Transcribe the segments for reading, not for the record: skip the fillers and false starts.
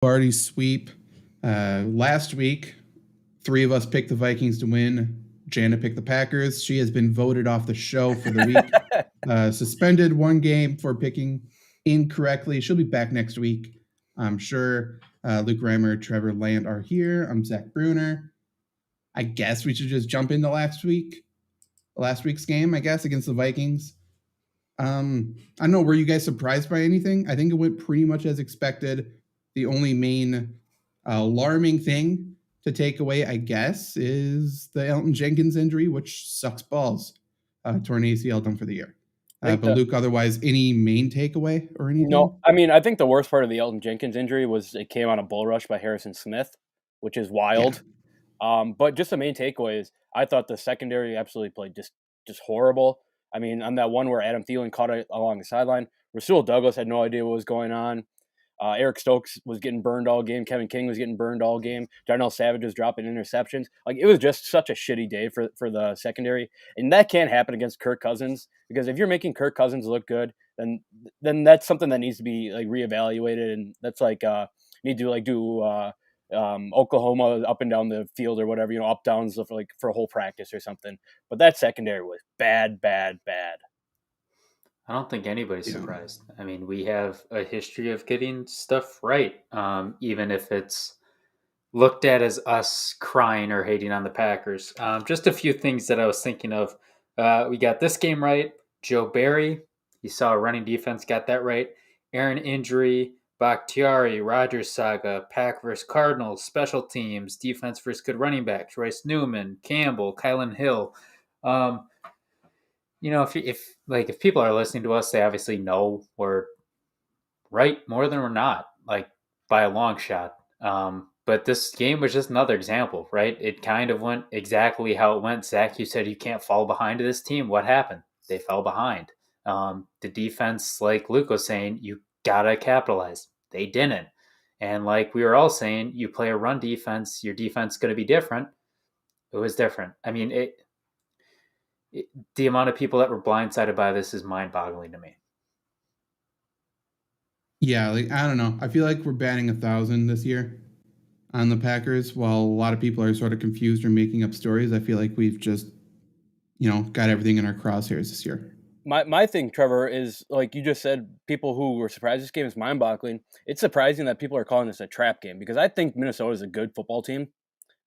Lombardi sweep. Last week, three of us picked the Vikings to win. Jana picked the Packers. She has been voted off the show for the week. Suspended one game for picking incorrectly. She'll be back next week, I'm sure. Luke Reimer, Trevor Land are here. I'm Zach Bruner. I guess we should just jump into last week's game, I guess, against the Vikings. I don't know. Were you guys surprised by anything? I think it went pretty much as expected. The only main alarming thing to take away, I guess, is the Elton Jenkins injury, which sucks balls. Torn ACL done for the year. But Luke, otherwise, any main takeaway or anything? No, I mean, I think the worst part of the Elton Jenkins injury was it came on a bull rush by Harrison Smith, which is wild. But just the main takeaway is I thought the secondary absolutely played just horrible. I mean, on that one where Adam Thielen caught it along the sideline, Rasul Douglas had no idea what was going on. Eric Stokes was getting burned all game. Kevin King was getting burned all game. Darnell Savage was dropping interceptions. Like, it was just such a shitty day for the secondary. And that can't happen against Kirk Cousins, because if you're making Kirk Cousins look good, then that's something that needs to be like reevaluated. And that's like need to like do Oklahoma up and down the field or whatever, up downs for a whole practice or something. But that secondary was bad. I don't think anybody's surprised. I mean, we have a history of getting stuff right, even if it's looked at as us crying or hating on the Packers. Just a few things that I was thinking of. We got this game right. Joe Barry, you saw a running defense, got that right. Aaron injury, Bakhtiari, Rogers saga, Pack versus Cardinals, special teams, defense versus good running backs, Royce Newman, Campbell, Kylan Hill. If people are listening to us, they obviously know we're right more than we're not, like by a long shot. But this game was just another example, right? It kind of went exactly how it went. Zach, you said you can't fall behind to this team. What happened? They fell behind. The defense, like Luke was saying, you gotta capitalize. They didn't. And like we were all saying, you play a run defense, your defense is going to be different. It was different. I mean, the amount of people that were blindsided by this is mind-boggling to me. Yeah, I don't know. I feel like we're batting 1,000 this year on the Packers. While a lot of people are sort of confused or making up stories, I feel like we've just, got everything in our crosshairs this year. My thing, Trevor, is like you just said, people who were surprised this game is mind-boggling. It's surprising that people are calling this a trap game, because I think Minnesota is a good football team.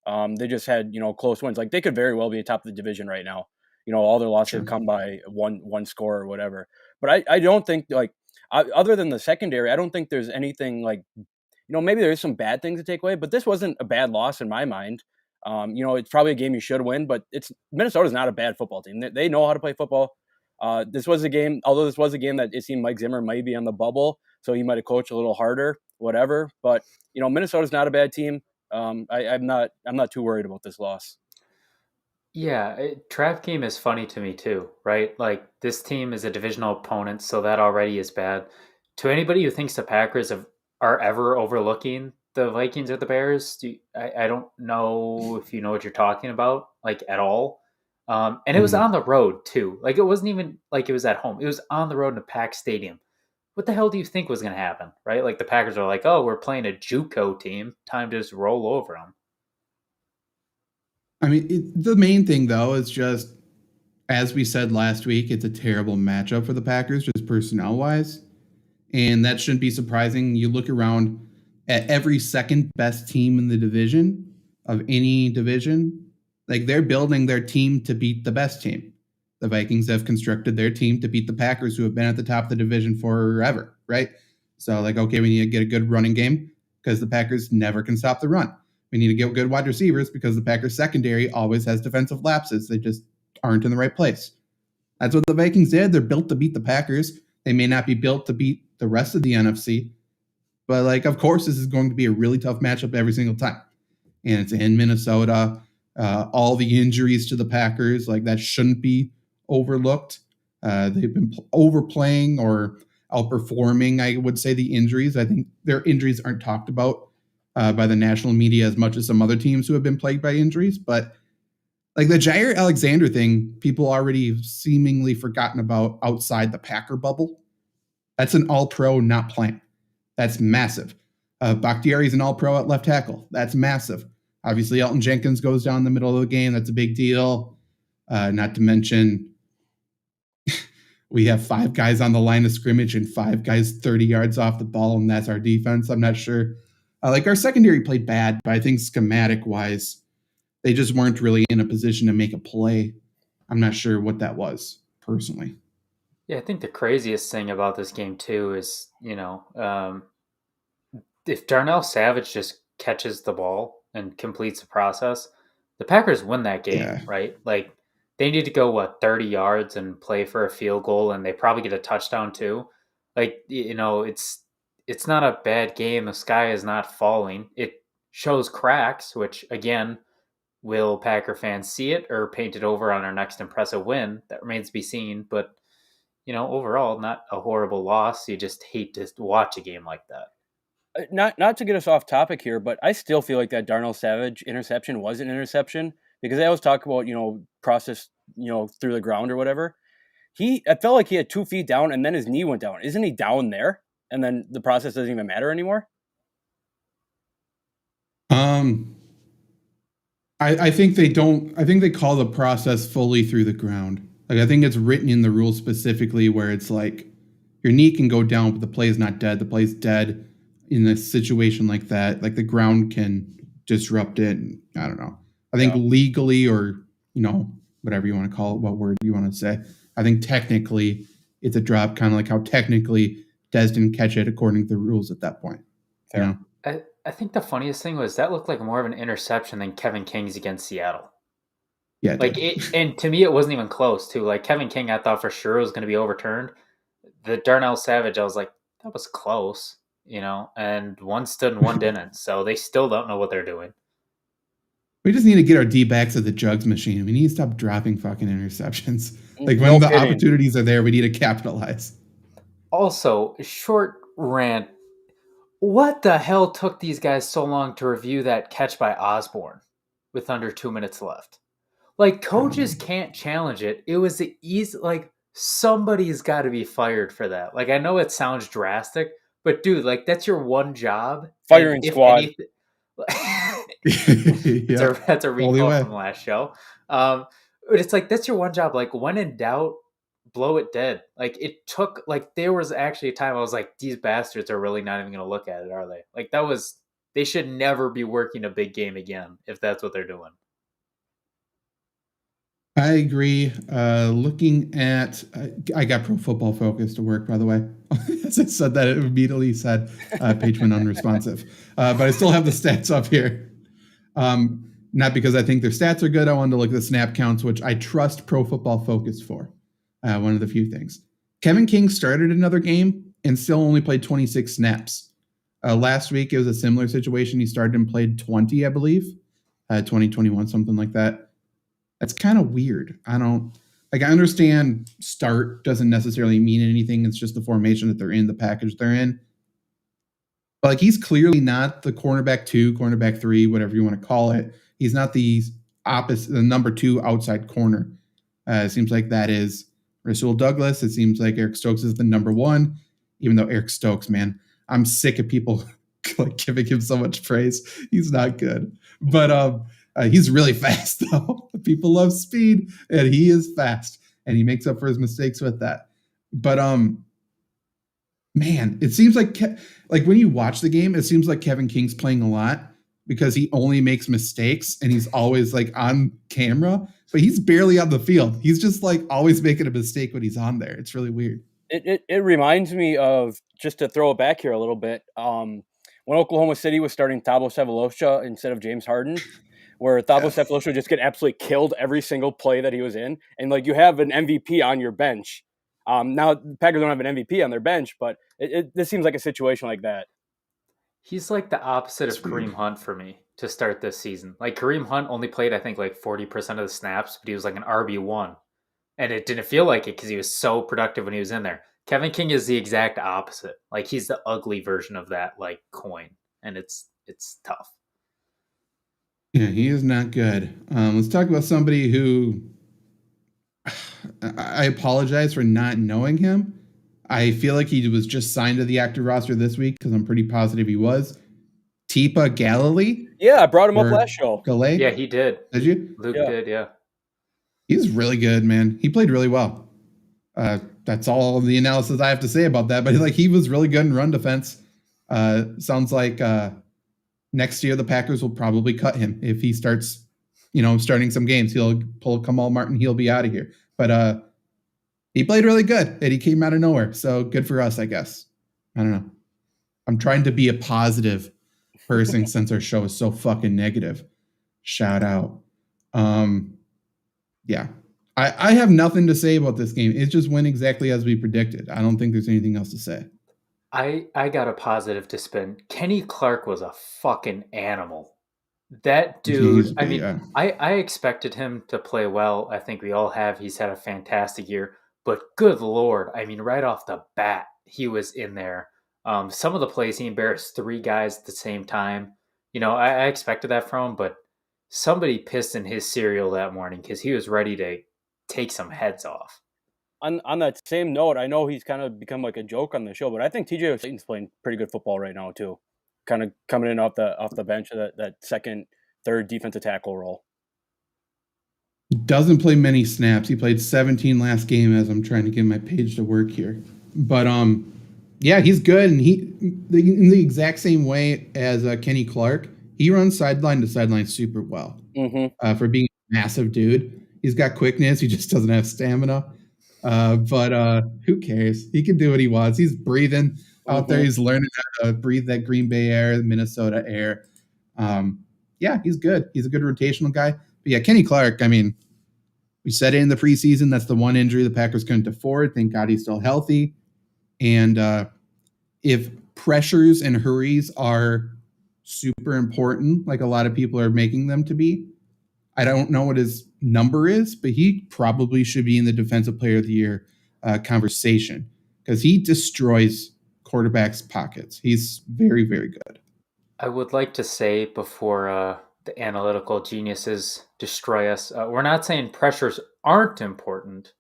They just had, close wins. Like, they could very well be atop of the division right now. All their losses have come by one score or whatever. But I don't think, other than the secondary, I don't think there's anything like, maybe there's some bad things to take away, but this wasn't a bad loss in my mind. It's probably a game you should win, but Minnesota's not a bad football team. They know how to play football. This was a game that it seemed Mike Zimmer might be on the bubble, so he might have coached a little harder, whatever. But Minnesota's not a bad team. I'm not too worried about this loss. Yeah, trap game is funny to me too, right? Like, this team is a divisional opponent, so that already is bad. To anybody who thinks the Packers are ever overlooking the Vikings or the Bears, I don't know if you know what you're talking about, like, at all. And it was on the road too. Like, it wasn't even like it was at home. It was on the road in a packed stadium. What the hell do you think was going to happen, right? Like, the Packers are like, oh, we're playing a JUCO team. Time to just roll over them. I mean, the main thing, though, is just, as we said last week, it's a terrible matchup for the Packers, just personnel-wise. And that shouldn't be surprising. You look around at every second best team in the division, of any division, like, they're building their team to beat the best team. The Vikings have constructed their team to beat the Packers, who have been at the top of the division forever, right? So, like, okay, we need to get a good running game because the Packers never can stop the run. We need to get good wide receivers because the Packers secondary always has defensive lapses. They just aren't in the right place. That's what the Vikings did. They're built to beat the Packers. They may not be built to beat the rest of the NFC, but, like, of course, this is going to be a really tough matchup every single time. And it's in Minnesota. All the injuries to the Packers, like, that shouldn't be overlooked. They've been overplaying or outperforming, I would say, the injuries. I think their injuries aren't talked about by the national media as much as some other teams who have been plagued by injuries. But, like, the Jair Alexander thing, people already seemingly forgotten about outside the Packer bubble. That's an all-pro not playing. That's massive. Bakhtiari's an all-pro at left tackle. That's massive. Obviously, Elton Jenkins goes down the middle of the game. That's a big deal. Not to mention, we have 5 guys on the line of scrimmage and 5 guys 30 yards off the ball, and that's our defense. I'm not sure. Our secondary played bad, but I think schematic-wise, they just weren't really in a position to make a play. I'm not sure what that was, personally. Yeah, I think the craziest thing about this game, too, is, if Darnell Savage just catches the ball and completes the process, the Packers win that game, right? Like, they need to go, 30 yards and play for a field goal, and they probably get a touchdown, too. Like, it's not a bad game. The sky is not falling. It shows cracks, which, again, will Packer fans see it or paint it over on our next impressive win? That remains to be seen, but overall, not a horrible loss. You just hate to watch a game like that. Not to get us off topic here, but I still feel like that Darnell Savage interception was an interception because they always talk about, process, through the ground or whatever. I felt like he had 2 feet down and then his knee went down. Isn't he down there? And then the process doesn't even matter anymore? I think they don't. I think they call the process fully through the ground. Like, I think it's written in the rules specifically where it's like your knee can go down, but the play is not dead. The play is dead in a situation like that. Like, the ground can disrupt it. And I don't know. I think legally, or whatever you want to call it, what word you want to say, I think technically it's a drop, kind of like how technically Dez didn't catch it according to the rules at that point. Fair. I think the funniest thing was that looked like more of an interception than Kevin King's against Seattle. Yeah, and to me, it wasn't even close, too. Like, Kevin King, I thought for sure was going to be overturned. The Darnell Savage, I was like, that was close, and one stood and one didn't. So they still don't know what they're doing. We just need to get our D-backs at the jugs machine. We need to stop dropping fucking interceptions. Like, No when the kidding. opportunities are there, we need to capitalize. Also, short rant. What the hell took these guys so long to review that catch by Osborne with under 2 minutes left? Like, coaches can't challenge it. It was the easy, like, somebody's got to be fired for that. Like, I know it sounds drastic, but dude, like, that's your one job. Firing squad. That's a recall from last show. But it's like, that's your one job. Like, when in doubt, blow it dead. Like, it took, like, there was actually a time I was like, these bastards are really not even going to look at it, are they? Like, they should never be working a big game again if that's what they're doing. I agree. Looking at, I got Pro Football Focus to work, by the way. As I said that, it immediately said page went unresponsive. But I still have the stats up here. Not because I think their stats are good. I wanted to look at the snap counts, which I trust Pro Football Focus for. One of the few things. Kevin King started another game and still only played 26 snaps. Last week, it was a similar situation. He started and played 20, I believe. 2021, something like that. That's kind of weird. I understand start doesn't necessarily mean anything. It's just the formation that they're in, the package they're in. But, like, he's clearly not the cornerback 2, cornerback 3, whatever you want to call it. He's not the number 2 outside corner. It seems like that is Rasul Douglas. It seems like Eric Stokes is the number 1, even though Eric Stokes, man, I'm sick of people like giving him so much praise. He's not good. But he's really fast, though. People love speed, and he is fast, and he makes up for his mistakes with that. But man, it seems like when you watch the game, it seems like Kevin King's playing a lot because he only makes mistakes, and he's always like on camera, but he's barely on the field. He's just like always making a mistake when he's on there. It's really weird. It reminds me of, just to throw it back here a little bit, when Oklahoma City was starting Thabo Sefolosha instead of James Harden, where Thabo Sefolosha would just get absolutely killed every single play that he was in. And, like, you have an MVP on your bench. Now, the Packers don't have an MVP on their bench, but this seems like a situation like that. He's like the opposite of Kareem Hunt for me to start this season. Like, Kareem Hunt only played, I think, like 40% of the snaps, but he was like an RB1. And it didn't feel like it because he was so productive when he was in there. Kevin King is the exact opposite. Like, he's the ugly version of that, like, coin. And it's tough. Yeah, he is not good. Let's talk about somebody who I apologize for not knowing him. I feel like he was just signed to the active roster this week because I'm pretty positive he was. Tipa Galilee? Yeah, I brought him up Or last show. Galay? Yeah, he did. Did you? Luke Yeah. did, yeah. He's really good, man. He played really well. That's all the analysis I have to say about that. But like, he was really good in run defense. Sounds like next year the Packers will probably cut him if he starts, starting some games. He'll pull Kamal Martin. He'll be out of here. But he played really good, and he came out of nowhere. So good for us, I guess. I don't know. I'm trying to be a positive person since our show is so fucking negative. Shout out. Yeah. I have nothing to say about this game. It just went exactly as we predicted. I don't think there's anything else to say. I got a positive to spin. Kenny Clark was a fucking animal. That dude, I expected him to play well. I think we all have. He's had a fantastic year. But good Lord, I mean, right off the bat, he was in there. Some of the plays, he embarrassed 3 guys at the same time. I expected that from him, but somebody pissed in his cereal that morning because he was ready to take some heads off. On that same note, I know he's kind of become like a joke on the show, but I think TJ Slayton's playing pretty good football right now too. Kind of coming in off the bench of that second, third defensive tackle role. Doesn't play many snaps. He played 17 last game as I'm trying to get my page to work here. But yeah, he's good, and in the exact same way as Kenny Clark, he runs sideline to sideline super well. For being a massive dude. He's got quickness. He just doesn't have stamina. But who cares? He can do what he wants. He's breathing out there. He's learning how to breathe that Green Bay air, the Minnesota air. Yeah, he's good. He's a good rotational guy. But yeah, Kenny Clark, I mean, we said it in the preseason. That's the one injury the Packers couldn't afford. Thank God he's still healthy. And if pressures and hurries are super important, like a lot of people are making them to be, I don't know what his number is, but he probably should be in the Defensive Player of the Year conversation because he destroys quarterbacks' pockets. He's very, very good. I would like to say before the analytical geniuses destroy us, we're not saying pressures aren't important.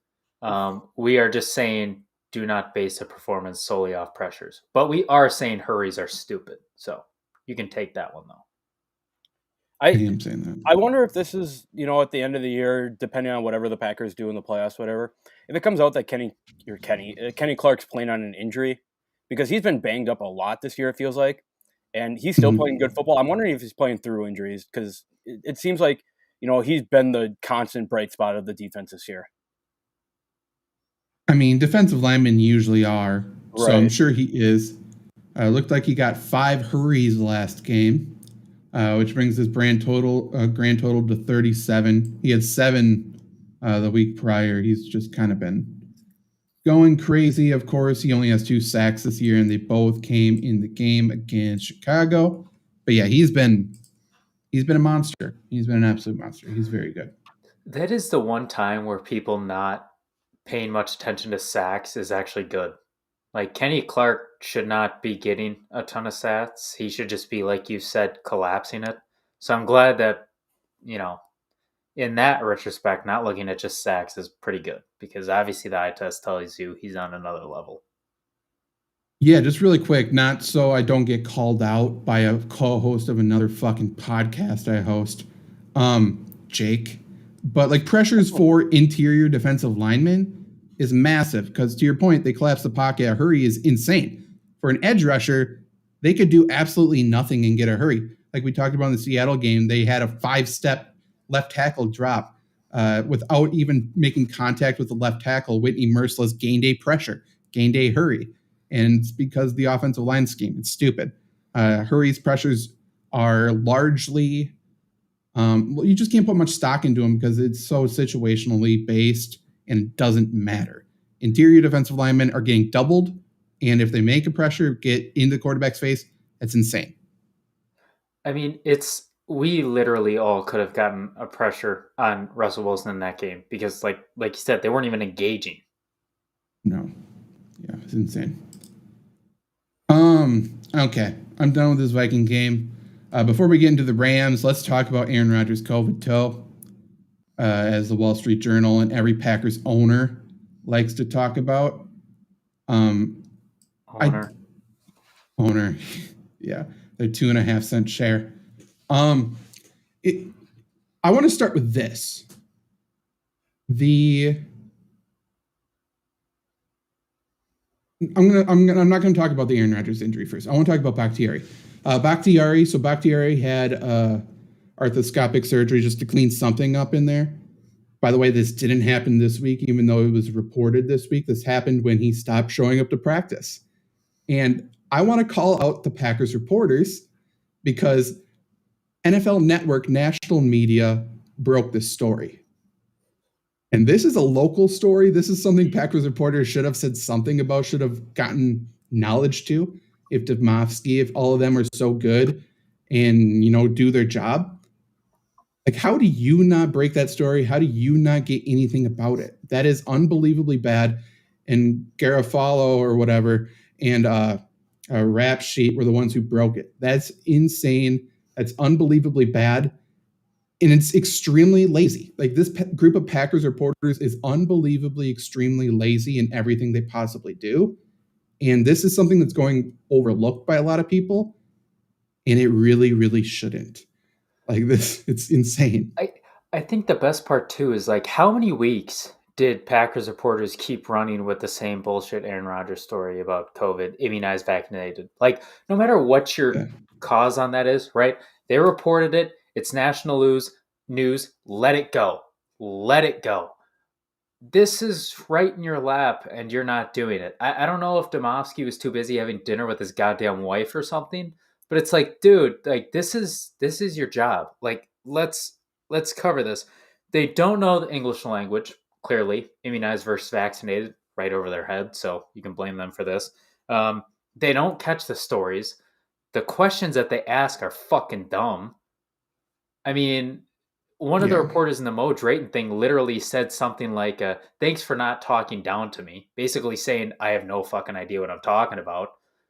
We are just saying do not base a performance solely off pressures. But we are saying hurries are stupid. So you can take that one, though. I am saying that. I wonder if this is, at the end of the year, depending on whatever the Packers do in the playoffs, whatever, if it comes out that Kenny Clark's playing on an injury, because he's been banged up a lot this year, it feels like, and he's still playing good football. I'm wondering if he's playing through injuries because it seems like, he's been the constant bright spot of the defense this year. I mean, defensive linemen usually are, right. So I'm sure he is. Looked like he got 5 hurries last game. Which brings his grand total to 37. He had 7 the week prior. He's just kind of been going crazy. Of course, he only has 2 sacks this year, and they both came in the game against Chicago. But yeah, he's been a monster. He's been an absolute monster. He's very good. That is the one time where people not paying much attention to sacks is actually good. Like, Kenny Clark should not be getting a ton of stats. He should just be, like you said, collapsing it. So I'm glad that, in that retrospect, not looking at just sacks is pretty good because obviously the eye test tells you he's on another level. Yeah, just really quick, not so I don't get called out by a co-host of another fucking podcast I host, Jake. But, like, pressures for interior defensive linemen is massive because, to your point, they collapse the pocket. A hurry is insane. For an edge rusher, they could do absolutely nothing and get a hurry. Like we talked about in the Seattle game, they had a 5-step left tackle drop without even making contact with the left tackle. Whitney Merciless gained a pressure, gained a hurry. And it's because the offensive line scheme. It's stupid. Hurries, pressures are largely, you just can't put much stock into them because it's so situationally based. And it doesn't matter. Interior defensive linemen are getting doubled, and if they make a pressure, get in the quarterback's face, that's insane. I mean, we literally all could have gotten a pressure on Russell Wilson in that game because, like you said, they weren't even engaging. No. Yeah, it's insane. Okay, I'm done with this Viking game. Before we get into the Rams, let's talk about Aaron Rodgers' COVID toe. As the Wall Street Journal and every Packers owner likes to talk about. Owner. Yeah. their 2.5 cent share. I want to start with this. I'm not going to talk about the Aaron Rodgers injury first. I want to talk about Bakhtiari. Bakhtiari had arthroscopic surgery just to clean something up in there. By the way, this didn't happen this week, even though it was reported this week. This happened when he stopped showing up to practice. And I want to call out the Packers reporters because NFL Network national media broke this story. And this is a local story. This is something Packers reporters should have said something about, should have gotten knowledge to. If Demovsky, if all of them are so good and, do their job. Like, how do you not break that story? How do you not get anything about it? That is unbelievably bad. And Garofalo or whatever and Rap Sheet were the ones who broke it. That's insane. That's unbelievably bad. And it's extremely lazy. Like, this group of Packers reporters is unbelievably extremely lazy in everything they possibly do. And this is something that's going overlooked by a lot of people. And it really, really shouldn't. Like, this, it's insane. I think the best part too is, like, how many weeks did Packers reporters keep running with the same bullshit Aaron Rodgers story about COVID, immunized, vaccinated? Like, no matter what your cause on that is, right? They reported it. It's national news. Let it go. Let it go. This is right in your lap, and you're not doing it. I don't know if Demovsky was too busy having dinner with his goddamn wife or something, but it's like, dude, like, this is your job. Like, let's cover this. They don't know the English language, clearly, immunized versus vaccinated, right over their head, so you can blame them for this. They don't catch the stories. The questions that they ask are fucking dumb. I mean, one of the reporters in the Mo Drayton thing literally said something like, thanks for not talking down to me, basically saying I have no fucking idea what I'm talking about.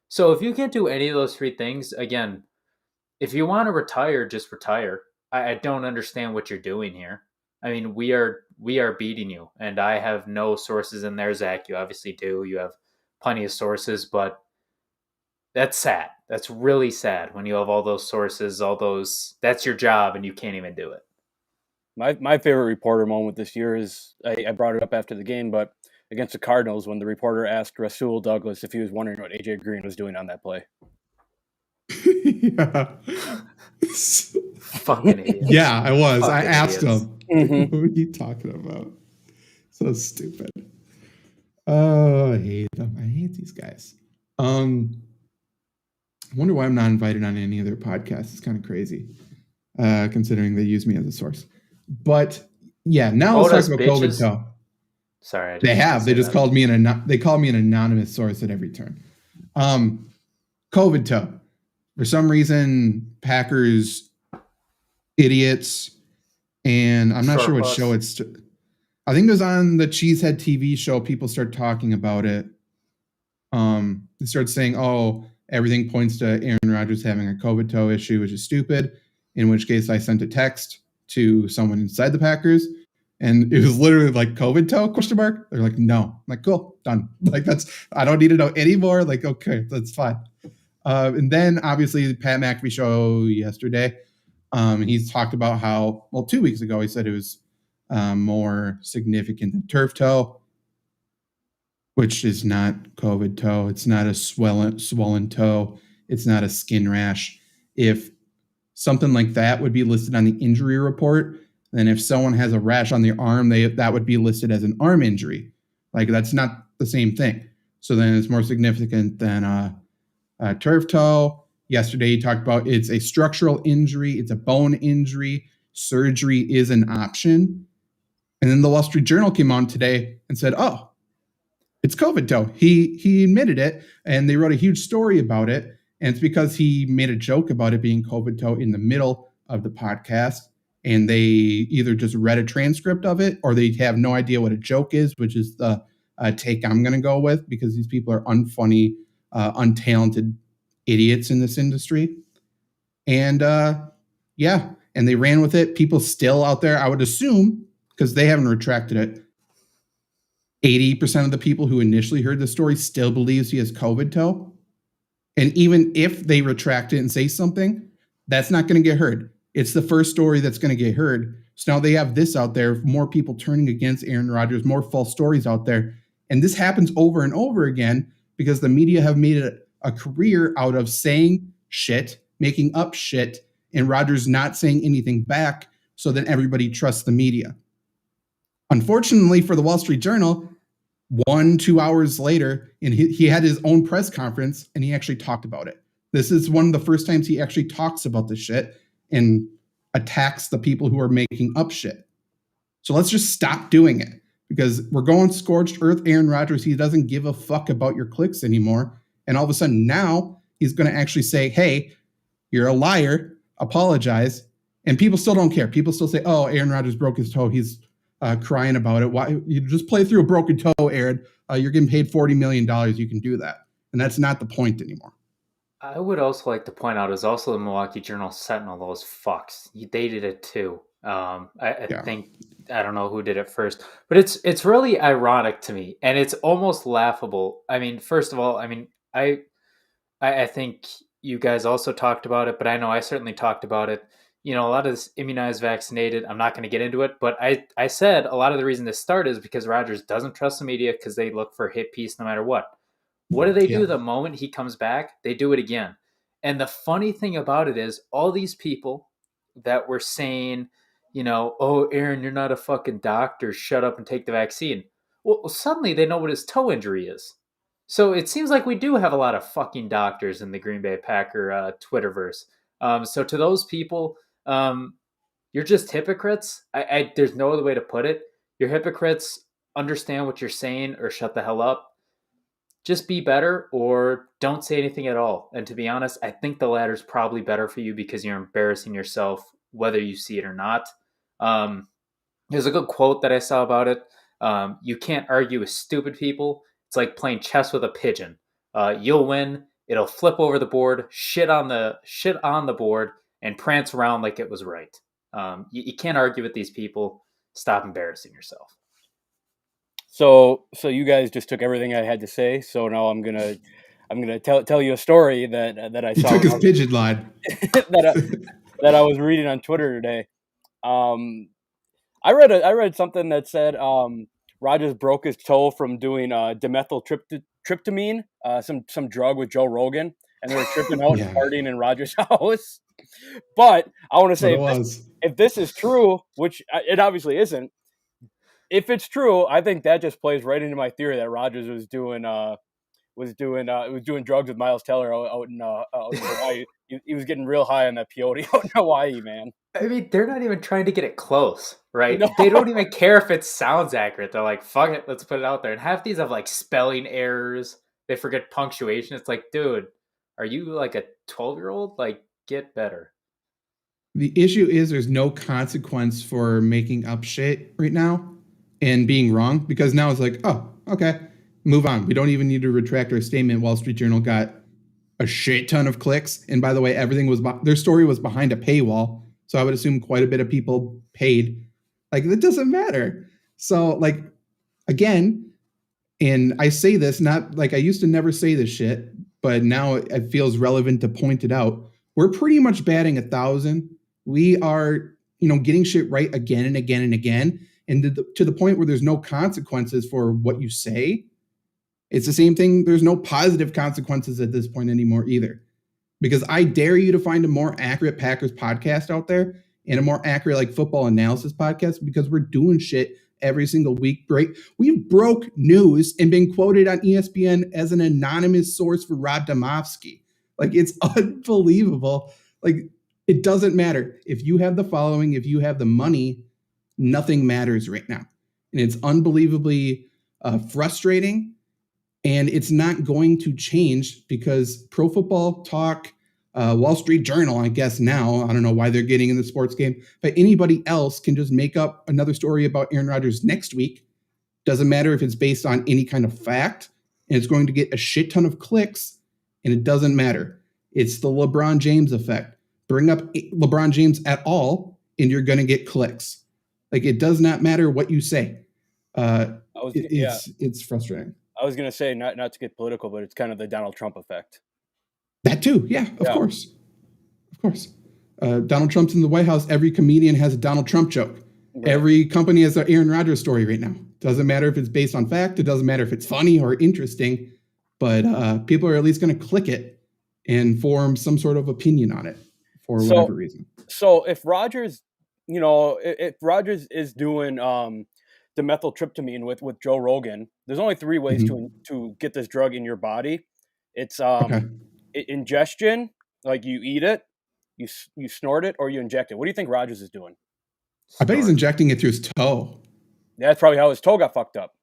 So if you can't do any of those three things, again, if you want to retire, just retire. I don't understand what you're doing here. I mean, we are beating you, and I have no sources in there. Zach, you obviously do. You have plenty of sources, but that's sad. That's really sad when you have all those sources, that's your job, and you can't even do it. My favorite reporter moment this year is, I brought it up after the game, but against the Cardinals when the reporter asked Rasul Douglas if he was wondering what AJ Green was doing on that play. Yeah. Fucking idiot. Yeah, I was. Fucking I asked idiots. him. Mm-hmm. What are you talking about? So stupid. Oh, I hate them. I hate these guys. I wonder why I'm not invited on any of their podcasts. It's kind of crazy, considering they use me as a source. But yeah, now let's talk about COVID toe. Sorry, they have. They just called me an anonymous source at every turn. COVID toe. For some reason, Packers idiots, and I'm not sure what show it's. I think it was on the Cheesehead TV show. People start talking about it. They start saying, "Oh, everything points to Aaron Rodgers having a COVID toe issue, which is stupid." In which case, I sent a text to someone inside the Packers, and it was literally like, "COVID toe?" ? They're like, "No." I'm like, "Cool, done." Like, I don't need to know anymore. Like, okay, that's fine. And then obviously the Pat McAfee show yesterday, he's talked about how, 2 weeks ago, he said it was more significant than turf toe, which is not COVID toe. It's not a swollen toe. It's not a skin rash. If something like that would be listed on the injury report, then if someone has a rash on their arm, that would be listed as an arm injury. Like, that's not the same thing. So then it's more significant than turf toe. Yesterday he talked about it's a structural injury. It's a bone injury. Surgery is an option. And then the Wall Street Journal came on today and said, "Oh, it's COVID toe." He admitted it, and they wrote a huge story about it. And it's because he made a joke about it being COVID toe in the middle of the podcast. And they either just read a transcript of it, or they have no idea what a joke is, which is the take I'm going to go with, because these people are unfunny, untalented idiots in this industry. And and they ran with it. People still out there, I would assume, because they haven't retracted it, 80% of the people who initially heard the story still believes he has COVID toe. And even if they retract it and say something, that's not going to get heard. It's the first story that's going to get heard. So now they have this out there, more people turning against Aaron Rodgers, more false stories out there. And this happens over and over again because the media have made it a career out of saying shit, making up shit, and Rodgers not saying anything back so that everybody trusts the media. Unfortunately for the Wall Street Journal, 2 hours later, and he had his own press conference and he actually talked about it. This is one of the first times he actually talks about this shit and attacks the people who are making up shit. So let's just stop doing it because we're going scorched earth. Aaron Rodgers, he doesn't give a fuck about your clicks anymore. And all of a sudden now he's going to actually say, hey, you're a liar, apologize. And people still don't care. People still say, oh, Aaron Rodgers broke his toe. He's crying about it. Why you just play through a broken toe, Aaron? You're getting paid $40 million. You can do that. And that's not the point anymore. I would also like to point out is also the Milwaukee Journal Sentinel, those fucks. They did it too. I think, I don't know who did it first, but it's really ironic to me, and it's almost laughable. I mean, first of all, I mean, I think you guys also talked about it, but I know I certainly talked about it. You know, a lot of this immunized, vaccinated, I'm not going to get into it, but I said a lot of the reason this started is because Rodgers doesn't trust the media because they look for hit piece no matter what. What do they do the moment he comes back? They do it again. And the funny thing about it is all these people that were saying, you know, oh, Aaron, you're not a fucking doctor. Shut up and take the vaccine. Well, suddenly they know what his toe injury is. So it seems like we do have a lot of fucking doctors in the Green Bay Packer Twitterverse. So to those people, you're just hypocrites. There's no other way to put it. You're hypocrites. Understand what you're saying or shut the hell up. Just be better or don't say anything at all. And to be honest, I think the latter is probably better for you because you're embarrassing yourself, whether you see it or not. There's a good quote that I saw about it. You can't argue with stupid people. It's like playing chess with a pigeon. You'll win. It'll flip over the board, shit on the board, and prance around like it was right. You can't argue with these people. Stop embarrassing yourself. So you guys just took everything I had to say. So now I'm gonna tell you a story that I saw. He took his pigeon line that I was reading on Twitter today. I read something that said Rodgers broke his toe from doing dimethyltryptamine, some drug with Joe Rogan, and they were tripping out and partying in Rodgers' house. But I want to say if this is true, which it obviously isn't. If it's true, I think that just plays right into my theory that Rodgers was doing drugs with Miles Teller out in Hawaii. He was getting real high on that peyote out in Hawaii, man. I mean, they're not even trying to get it close, right? No. They don't even care if it sounds accurate. They're like, fuck it, let's put it out there. And half these have like spelling errors. They forget punctuation. It's like, dude, are you like a 12-year-old? Like, get better. The issue is there's no consequence for making up shit right now and being wrong, because now it's like, oh, okay, move on. We don't even need to retract our statement. Wall Street Journal got a shit ton of clicks. And by the way, their story was behind a paywall. So I would assume quite a bit of people paid. Like, that doesn't matter. So, like, again, and I say this, not like I used to never say this shit, but now it feels relevant to point it out. We're pretty much batting 1,000. We are, getting shit right again and again and again. And to the point where there's no consequences for what you say. It's the same thing. There's no positive consequences at this point anymore either. Because I dare you to find a more accurate Packers podcast out there and a more accurate like football analysis podcast, because we're doing shit every single week. Right? We've broke news and been quoted on ESPN as an anonymous source for Rob Domofsky. Like, it's unbelievable. Like, it doesn't matter. If you have the following, if you have the money, nothing matters right now. And it's unbelievably frustrating. And it's not going to change because Pro Football Talk, Wall Street Journal, I guess now, I don't know why they're getting in the sports game, but anybody else can just make up another story about Aaron Rodgers next week. Doesn't matter if it's based on any kind of fact, and it's going to get a shit ton of clicks, and it doesn't matter. It's the LeBron James effect. Bring up LeBron James at all, and you're going to get clicks. Like, it does not matter what you say. It's frustrating. I was going to say, not to get political, but it's kind of the Donald Trump effect. That too, yeah, of course. Donald Trump's in the White House. Every comedian has a Donald Trump joke. Right. Every company has an Aaron Rodgers story right now. Doesn't matter if it's based on fact. It doesn't matter if it's funny or interesting. But people are at least going to click it and form some sort of opinion on it for whatever reason. So if Rodgers, if Rodgers is doing the methyltryptamine with Joe Rogan, there's only 3 ways to get this drug in your body. It's ingestion, like you eat it, you snort it, or you inject it. What do you think Rodgers is doing? I bet he's injecting it through his toe. Yeah, that's probably how his toe got fucked up.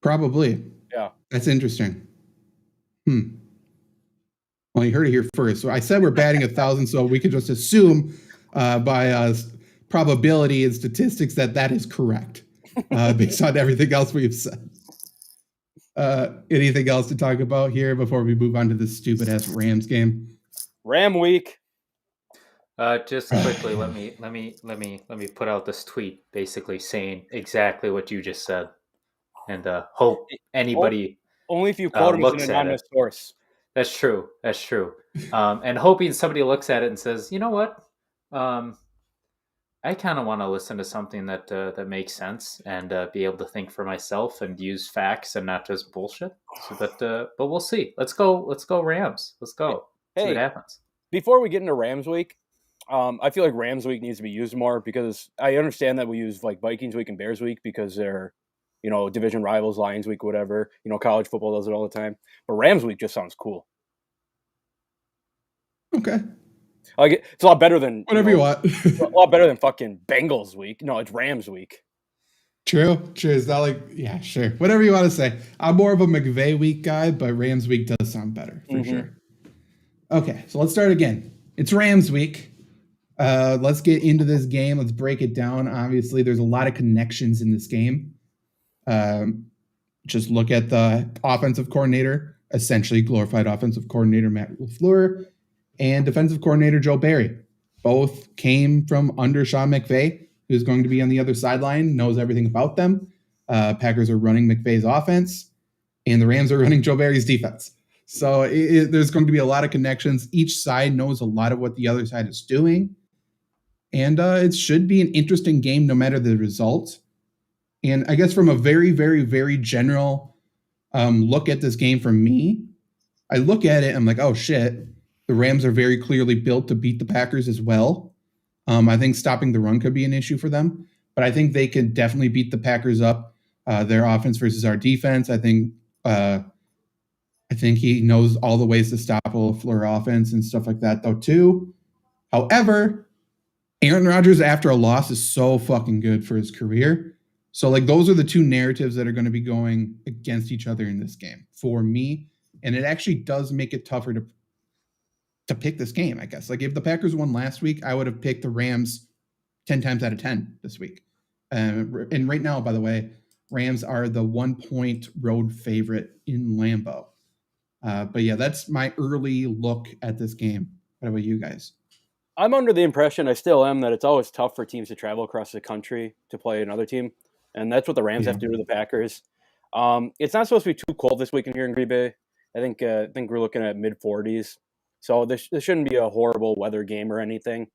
Probably. Yeah. That's interesting. Well, you heard it here first. So I said we're batting 1,000, so we could just assume by probability and statistics that is correct based on everything else we've said. Anything else to talk about here before we move on to this stupid ass Rams game? Ram week. Just quickly, let me put out this tweet basically saying exactly what you just said, and hope anybody only if you quote him as an anonymous source. That's true. And hoping somebody looks at it and says, you know what, I kind of want to listen to something that makes sense and be able to think for myself and use facts and not just bullshit. So but we'll see. Let's go Rams. Let's go. See what happens. Before we get into Rams week, I feel like Rams week needs to be used more because I understand that we use like Vikings week and Bears week because they're, division rivals, Lions week, whatever. College football does it all the time. But Rams week just sounds cool. Okay. Like it's a lot better than whatever you want. A lot better than fucking Bengals week. No, it's Rams week. True. It's not like, yeah, sure. Whatever you want to say. I'm more of a McVay week guy, but Rams week does sound better for sure. Okay, so let's start again. It's Rams week. Let's get into this game. Let's break it down. Obviously, there's a lot of connections in this game. Just look at the offensive coordinator, essentially glorified offensive coordinator Matt LaFleur, and defensive coordinator Joe Barry. Both came from under Sean McVay, who's going to be on the other sideline, knows everything about them. Packers are running McVay's offense, and the Rams are running Joe Barry's defense. So there's going to be a lot of connections. Each side knows a lot of what the other side is doing. And it should be an interesting game no matter the result. And I guess from a very, very, very general look at this game for me, I look at it and I'm like, oh, shit. The Rams are very clearly built to beat the Packers as well. I think stopping the run could be an issue for them. But I think they could definitely beat the Packers up. Their offense versus our defense. I think he knows all the ways to stop a LaFleur offense and stuff like that, though, too. However, Aaron Rodgers after a loss is so fucking good for his career. So, like, those are the two narratives that are going to be going against each other in this game for me. And it actually does make it tougher to pick this game, I guess. Like, if the Packers won last week, I would have picked the Rams 10 times out of 10 this week. And right now, by the way, Rams are the 1-point road favorite in Lambeau. But yeah, that's my early look at this game. What about you guys? I'm under the impression, I still am, that it's always tough for teams to travel across the country to play another team. And that's what the Rams have to do to the Packers. It's not supposed to be too cold this weekend here in Green Bay. I think we're looking at mid-40s. So this shouldn't be a horrible weather game or anything.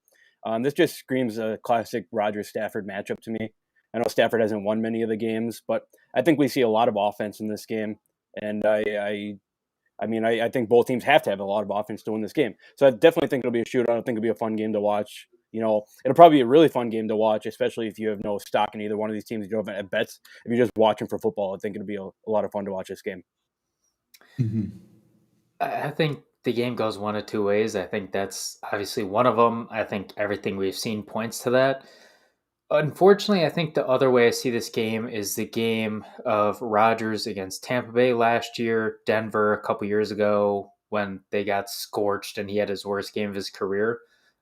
This just screams a classic Rodgers-Stafford matchup to me. I know Stafford hasn't won many of the games, but I think we see a lot of offense in this game. And I think both teams have to have a lot of offense to win this game. So I definitely think it'll be a shootout. I think it'll be a fun game to watch. It'll probably be a really fun game to watch, especially if you have no stock in either one of these teams. You don't have bets. If you're just watching for football, I think it'll be a lot of fun to watch this game. Mm-hmm. I think the game goes one of two ways. I think that's obviously one of them. I think everything we've seen points to that. Unfortunately, I think the other way I see this game is the game of Rodgers against Tampa Bay last year, Denver a couple years ago when they got scorched and he had his worst game of his career.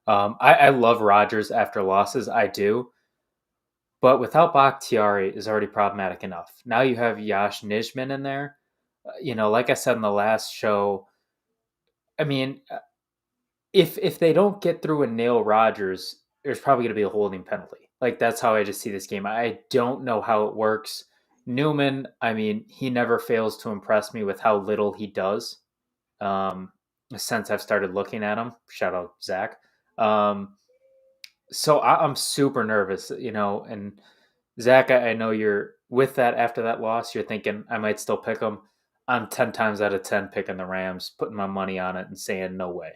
I love Rodgers after losses. I do. But without Bakhtiari is already problematic enough. Now you have Yash Nijman in there. Like I said in the last show, I mean, if they don't get through and nail Rodgers, there's probably going to be a holding penalty. Like, that's how I just see this game. I don't know how it works. Newman, I mean, he never fails to impress me with how little he does. since I've started looking at them. Shout out Zach. So I'm super nervous, and Zach, I know you're with that after that loss. You're thinking I might still pick them. I'm 10 times out of 10 picking the Rams, putting my money on it and saying no way.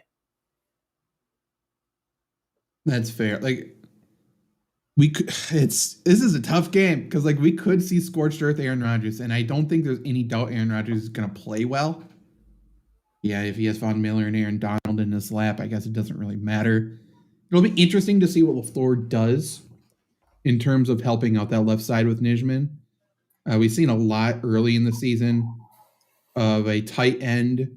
That's fair. Like this is a tough game because like we could see scorched earth Aaron Rodgers, and I don't think there's any doubt Aaron Rodgers is going to play well. Yeah, if he has Von Miller and Aaron Donald in his lap, I guess it doesn't really matter. It'll be interesting to see what LaFleur does in terms of helping out that left side with Nijman. We've seen a lot early in the season of a tight end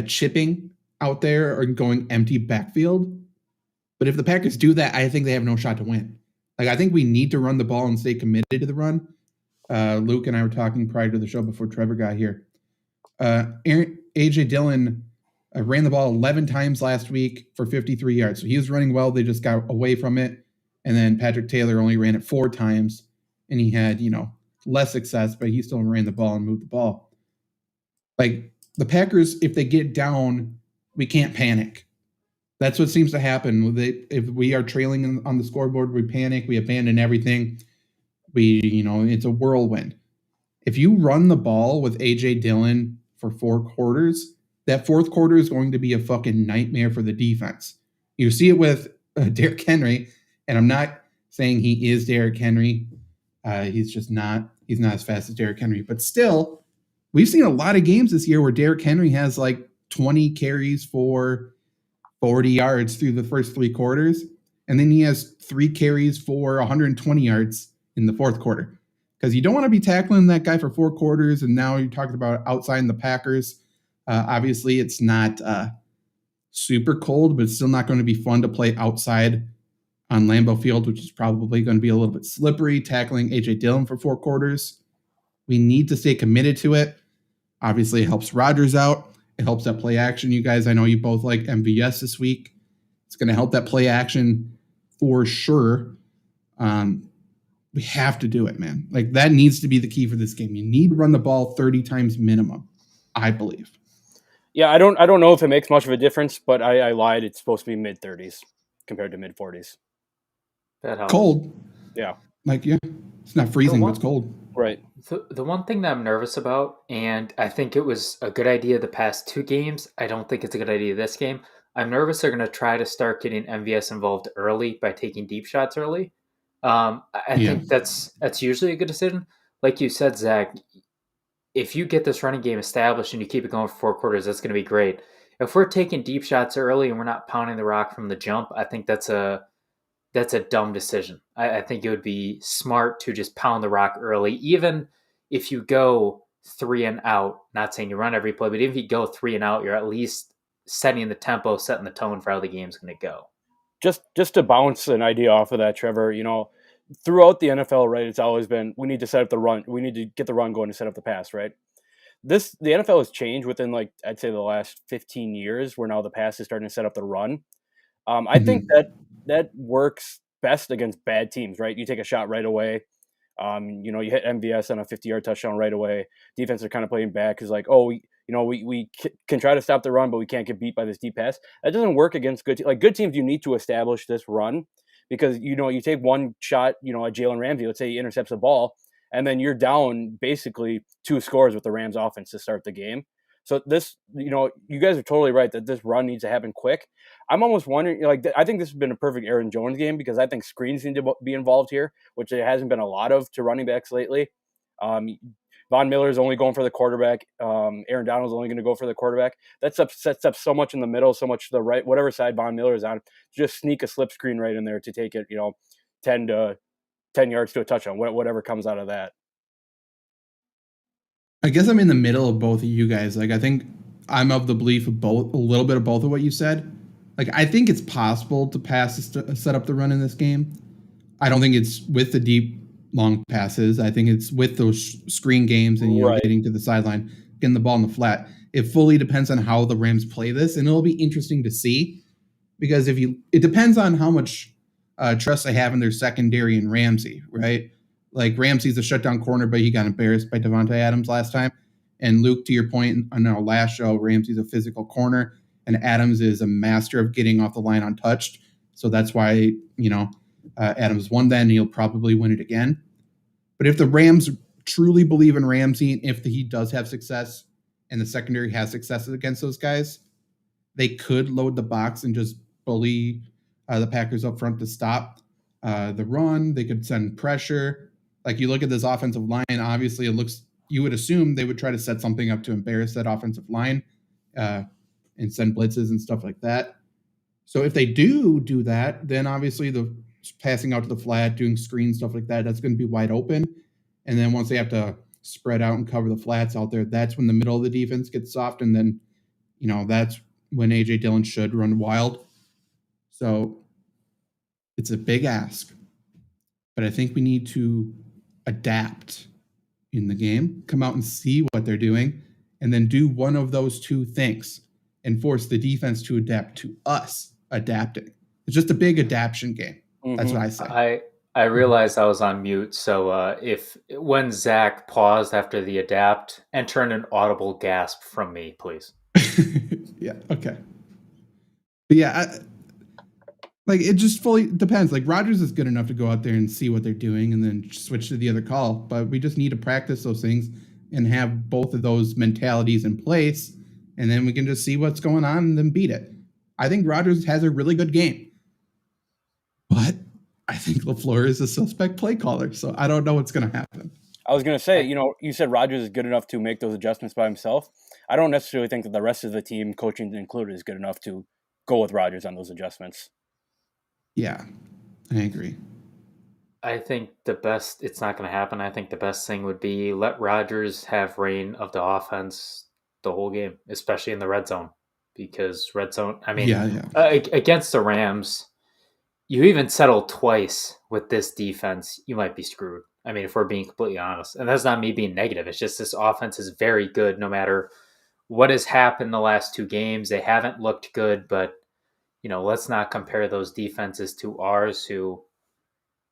chipping out there or going empty backfield. But if the Packers do that, I think they have no shot to win. Like, I think we need to run the ball and stay committed to the run. Luke and I were talking prior to the show before Trevor got here. A.J. Dillon ran the ball 11 times last week for 53 yards. So he was running well. They just got away from it. And then Patrick Taylor only ran it 4 times. And he had, less success, but he still ran the ball and moved the ball. Like, the Packers, if they get down, we can't panic. That's what seems to happen. If we are trailing on the scoreboard, we panic, we abandon everything. It's a whirlwind. If you run the ball with A.J. Dillon for 4 quarters, that fourth quarter is going to be a fucking nightmare for the defense. You see it with Derrick Henry, and I'm not saying he is Derrick Henry. He's not as fast as Derrick Henry. But still, we've seen a lot of games this year where Derrick Henry has like 20 carries for 40 yards through the first 3 quarters. And then he has 3 carries for 120 yards in the fourth quarter. Because you don't want to be tackling that guy for 4 quarters. And now you're talking about outside the Packers. Obviously, it's not super cold, but it's still not going to be fun to play outside on Lambeau Field, which is probably going to be a little bit slippery, tackling A.J. Dillon for 4 quarters. We need to stay committed to it. Obviously, it helps Rodgers out. It helps that play action. You guys, I know you both like MVS this week. It's going to help that play action for sure. We have to do it, man. Like, that needs to be the key for this game. You need to run the ball 30 times minimum, I believe. Yeah, I don't know if it makes much of a difference, but I lied. It's supposed to be mid-30s compared to mid-40s. That helps. Cold. Yeah. Like, yeah, it's not freezing, but it's cold. Right. The one thing that I'm nervous about, and I think it was a good idea the past 2 games, I don't think it's a good idea this game. I'm nervous they're going to try to start getting MVS involved early by taking deep shots early. I think that's usually a good decision. Like you said, Zach, if you get this running game established and you keep it going for 4 quarters, that's going to be great. If we're taking deep shots early and we're not pounding the rock from the jump, I think that's a dumb decision. I think it would be smart to just pound the rock early, even if you go 3 and out. Not saying you run every play, but even if you go 3 and out, you're at least setting the tempo, setting the tone for how the game's going to go. Just to bounce an idea off of that, Trevor, throughout the NFL, right, it's always been we need to set up the run. We need to get the run going to set up the pass, right? The NFL has changed within, like, I'd say the last 15 years, where now the pass is starting to set up the run. I think that works best against bad teams, right? You take a shot right away. You hit MVS on a 50-yard touchdown right away. Defense are kind of playing back because, like, we can try to stop the run, but we can't get beat by this deep pass. That doesn't work against good teams. Like, good teams, you need to establish this run because, you take one shot, at Jalen Ramsey, let's say he intercepts a ball, and then you're down basically 2 scores with the Rams offense to start the game. So this, you guys are totally right that this run needs to happen quick. I'm almost wondering, I think this has been a perfect Aaron Jones game because I think screens need to be involved here, which there hasn't been a lot of to running backs lately. Von Miller is only going for the quarterback. Aaron Donald's only going to go for the quarterback. That sets up so much in the middle, so much to the right, whatever side Von Miller is on. Just sneak a slip screen right in there to take it, 10 yards to a touchdown, whatever comes out of that. I guess I'm in the middle of both of you guys. Like, I think I'm of the belief of both, a little bit of both of what you said. Like, I think it's possible to set up the run in this game. I don't think it's with the deep, long passes. I think it's with those screen games and, getting to the sideline, getting the ball in the flat. It fully depends on how the Rams play this, and it'll be interesting to see because it depends on how much trust they have in their secondary and Ramsey, right? Like, Ramsey's a shutdown corner, but he got embarrassed by Devontae Adams last time. And Luke, to your point on our last show, Ramsey's a physical corner. and Adams is a master of getting off the line untouched. So that's why, Adams won then, and he'll probably win it again. But if the Rams truly believe in Ramsey, and if he does have success and the secondary has success against those guys, they could load the box and just bully the Packers up front to stop the run. They could send pressure. Like, you look at this offensive line, obviously you would assume they would try to set something up to embarrass that offensive line and send blitzes and stuff like that. So if they do that, then obviously the passing out to the flat, doing screen stuff like that, that's going to be wide open. And then once they have to spread out and cover the flats out there, that's when the middle of the defense gets soft. And then, that's when A.J. Dillon should run wild. So it's a big ask. But I think we need to adapt in the game, come out and see what they're doing, and then do one of those two things and force the defense to adapt to us adapting. It's just a big adaptation game. Mm-hmm. That's what I say. I realized I was on mute, so when Zach paused after the adapt, enter an audible gasp from me, please. Yeah, okay. But yeah, it just fully depends. Like, Rodgers is good enough to go out there and see what they're doing and then switch to the other call, but we just need to practice those things and have both of those mentalities in place, and then we can just see what's going on and then beat it. I think Rodgers has a really good game, but I think LaFleur is a suspect play caller, so I don't know what's going to happen. I was going to say, you said Rodgers is good enough to make those adjustments by himself. I don't necessarily think that the rest of the team, coaching included, is good enough to go with Rodgers on those adjustments. Yeah, I agree. I think it's not going to happen. I think the best thing would be let Rodgers have reign of the offense the whole game, especially in the red zone, because red zone, against the Rams, you even settle twice with this defense, you might be screwed. I mean, if we're being completely honest, and that's not me being negative. It's just this offense is very good no matter what has happened the last two games. They haven't looked good, but let's not compare those defenses to ours, who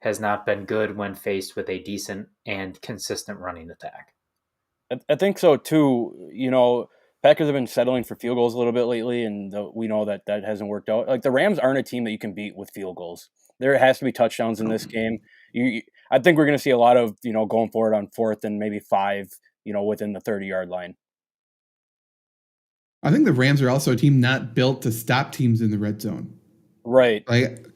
has not been good when faced with a decent and consistent running attack. I think so too. Packers have been settling for field goals a little bit lately, and we know that hasn't worked out. Like, the Rams aren't a team that you can beat with field goals. There has to be touchdowns in this game. I think we're going to see a lot of, going forward on 4th and maybe 5, within the 30-yard line. I think the Rams are also a team not built to stop teams in the red zone. Right. Like,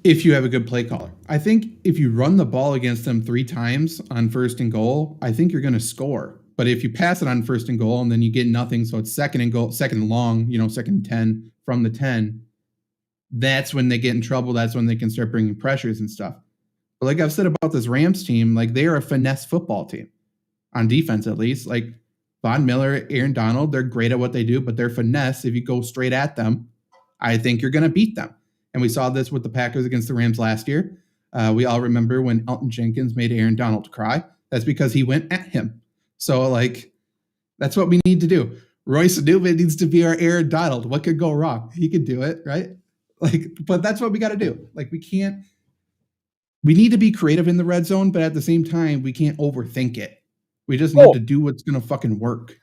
if you have a good play caller. I think if you run the ball against them 3 times on 1st and goal, I think you're going to score. But if you pass it on 1st and goal and then you get nothing, so it's 2nd and goal, 2nd and long, 2nd and 10 from the 10, that's when they get in trouble. That's when they can start bringing pressures and stuff. But like I've said about this Rams team, like, they are a finesse football team on defense, at least. Like, Von Miller, Aaron Donald, they're great at what they do, but they're finesse. If you go straight at them, I think you're going to beat them. And we saw this with the Packers against the Rams last year. We all remember when Elton Jenkins made Aaron Donald cry. That's because he went at him. So, that's what we need to do. Royce Newman needs to be our Aaron Donald. What could go wrong? He could do it, right? But that's what we got to do. We need to be creative in the red zone, but at the same time, we can't overthink it. We just need to do what's going to fucking work.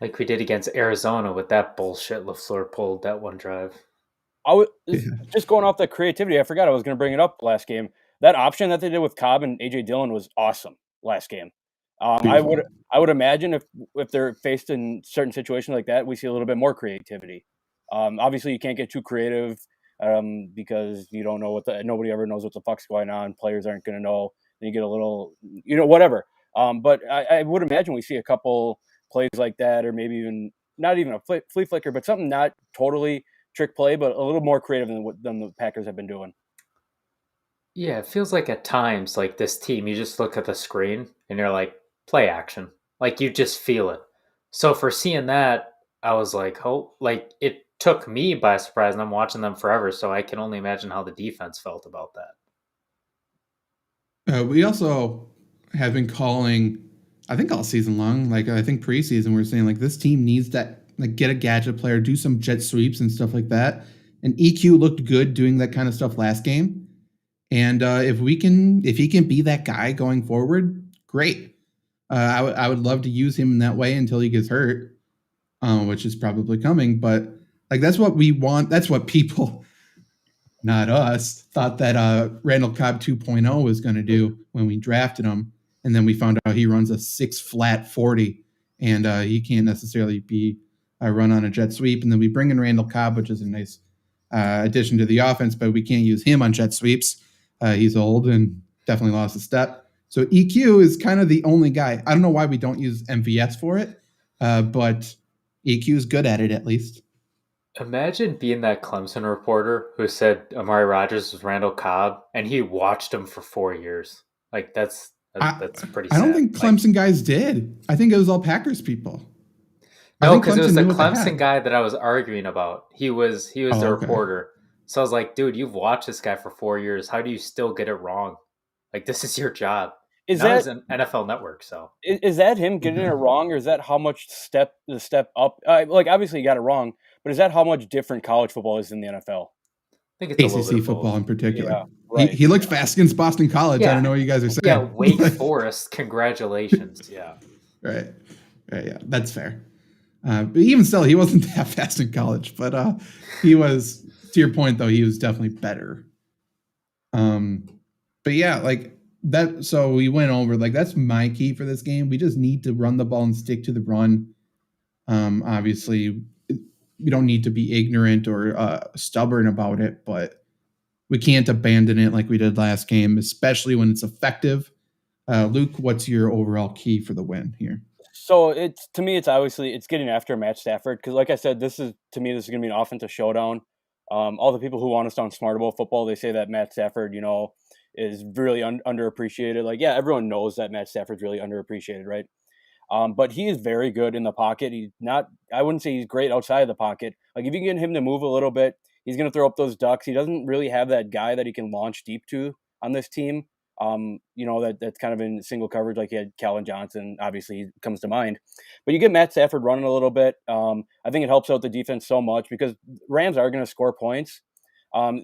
Like we did against Arizona with that bullshit LaFleur pulled that one drive. Just going off that creativity, I forgot I was going to bring it up last game. That option that they did with Cobb and A.J. Dillon was awesome last game. I would imagine if they're faced in certain situations like that, we see a little bit more creativity. Obviously, you can't get too creative because you don't know nobody ever knows what the fuck's going on. Players aren't going to know. Then you get a little, whatever. But I would imagine we see a couple plays like that, or maybe even not even a flea flicker, but something not totally trick play, but a little more creative than the Packers have been doing. Yeah, it feels like at times, like this team, you just look at the screen and you're like, play action. Like, you just feel it. So for seeing that, I was like, it took me by surprise, and I'm watching them forever, so I can only imagine how the defense felt about that. We also have been calling, I think all season long, I think preseason, we're saying this team needs that, get a gadget player, do some jet sweeps and stuff like that. And EQ looked good doing that kind of stuff last game. And if he can be that guy going forward, great. I would love to use him in that way until he gets hurt, which is probably coming. But Like that's what we want. That's what people, not us, thought that Randall Cobb 2.0 was going to do when we drafted him. And then we found out he runs a 6 flat 40 and he can't necessarily be run on a jet sweep. And then we bring in Randall Cobb, which is a nice addition to the offense, but we can't use him on jet sweeps. He's old and definitely lost a step. So EQ is kind of the only guy. I don't know why we don't use MVS for it, but EQ is good at it at least. Imagine being that Clemson reporter who said Amari Rodgers was Randall Cobb, and he watched him for 4 years. Like that's pretty sad. I don't think Clemson guys did. I think it was all Packers people. No, because it was the Clemson guy that I was arguing about. He was the reporter. So I was like, dude, you've watched this guy for 4 years. How do you still get it wrong? Like, this is your job. Is that an NFL Network? So is that him getting it wrong, or is that how much the step up? Like, obviously, he got it wrong, but is that how much different college football is in the NFL? I think it's ACC football in particular. Yeah, right. He looked fast against Boston College. Yeah. I don't know what you guys are saying. Yeah, Wake Forest. Congratulations. Yeah. Right. Yeah, that's fair. But even still, he wasn't that fast in college. But he was, to your point, though, he was definitely better. But yeah, like that. So we went over, like, that's my key for this game. We just need to run the ball and stick to the run. Obviously, we don't need to be ignorant or stubborn about it, but we can't abandon it like we did last game, especially when it's effective. Luke, what's your overall key for the win here? So to me, it's obviously it's getting after Matt Stafford because, like I said, this is going to be an offensive showdown. All the people who want to sound smart about football, they say that Matt Stafford, is really underappreciated. Like, yeah, everyone knows that Matt Stafford's really underappreciated, right? But he is very good in the pocket. He's not, I wouldn't say he's great outside of the pocket. Like, if you get him to move a little bit, he's going to throw up those ducks. He doesn't really have that guy that he can launch deep to on this team. That's kind of in single coverage, like he had Calvin Johnson, obviously he comes to mind. But you get Matt Stafford running a little bit. I think it helps out the defense so much because Rams are going to score points.